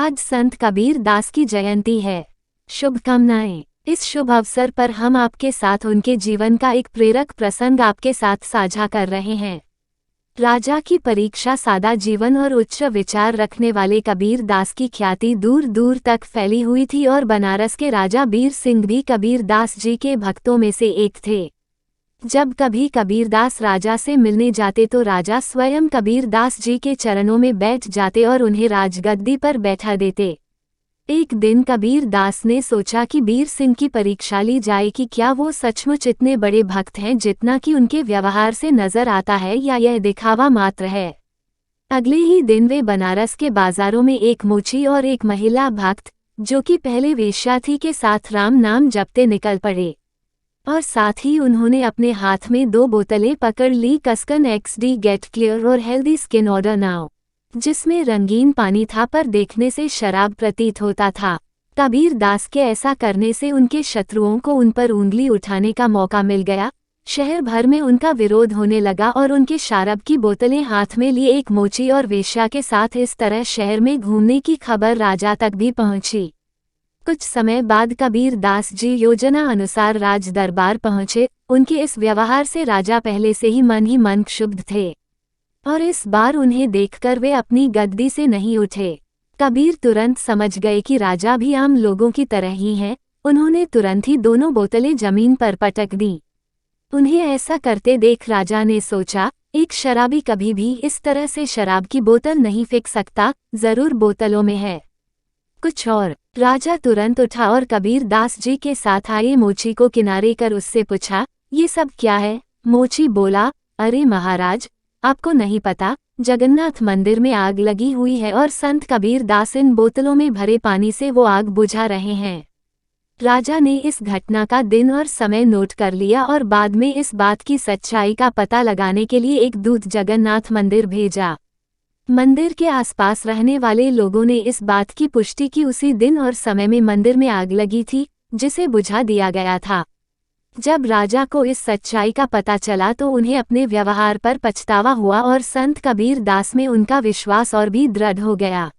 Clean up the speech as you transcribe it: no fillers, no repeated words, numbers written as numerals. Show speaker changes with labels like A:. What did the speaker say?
A: आज संत कबीर दास की जयंती है। शुभकामनाएं। इस शुभ अवसर पर हम आपके साथ उनके जीवन का एक प्रेरक प्रसंग आपके साथ साझा कर रहे हैं। राजा की परीक्षा सादा जीवन और उच्च विचार रखने वाले कबीर दास की ख्याति दूर दूर तक फैली हुई थी और बनारस के राजा बीर सिंह भी कबीर दास जी के भक्तों में से एक थे। जब कभी कबीरदास राजा से मिलने जाते तो राजा स्वयं कबीरदास जी के चरणों में बैठ जाते और उन्हें राजगद्दी पर बैठा देते। एक दिन कबीरदास ने सोचा कि बीर सिंह की परीक्षा ली जाए कि क्या वो सचमुच इतने बड़े भक्त हैं जितना कि उनके व्यवहार से नजर आता है या यह दिखावा मात्र है। अगले ही दिन वे बनारस के बाजारों में एक मोची और एक महिला भक्त, जो कि पहले वेश्या थी, के साथ राम नाम जपते निकल पड़े और साथ ही उन्होंने अपने हाथ में 2 बोतलें पकड़ ली, कसकन XD गेट क्लियर और हेल्दी स्किन ऑर्डर नाउ, जिसमें रंगीन पानी था पर देखने से शराब प्रतीत होता था। कबीर दास के ऐसा करने से उनके शत्रुओं को उन पर उंगली उठाने का मौका मिल गया। शहर भर में उनका विरोध होने लगा और उनके शराब की बोतलें हाथ में लिए एक मोची और वेश्या के साथ इस तरह शहर में घूमने की खबर राजा तक भी पहुंची। कुछ समय बाद कबीर दास जी योजना अनुसार राज दरबार पहुंचे। उनके इस व्यवहार से राजा पहले से ही मन क्षुब्ध थे और इस बार उन्हें देखकर वे अपनी गद्दी से नहीं उठे। कबीर तुरंत समझ गए कि राजा भी आम लोगों की तरह ही हैं। उन्होंने तुरंत ही दोनों बोतलें जमीन पर पटक दी। उन्हें ऐसा करते देख राजा ने सोचा, एक शराबी कभी भी इस तरह से शराब की बोतल नहीं फेंक सकता, जरूर बोतलों में है कुछ और। राजा तुरंत उठा और कबीर दास जी के साथ आए मोची को किनारे कर उससे पूछा, ये सब क्या है? मोची बोला, अरे महाराज, आपको नहीं पता, जगन्नाथ मंदिर में आग लगी हुई है और संत कबीर दास इन बोतलों में भरे पानी से वो आग बुझा रहे हैं। राजा ने इस घटना का दिन और समय नोट कर लिया और बाद में इस बात की सच्चाई का पता लगाने के लिए एक दूत जगन्नाथ मंदिर भेजा। मंदिर के आसपास रहने वाले लोगों ने इस बात की पुष्टि की उसी दिन और समय में मंदिर में आग लगी थी, जिसे बुझा दिया गया था। जब राजा को इस सच्चाई का पता चला तो उन्हें अपने व्यवहार पर पछतावा हुआ और संत कबीर दास में उनका विश्वास और भी दृढ़ हो गया।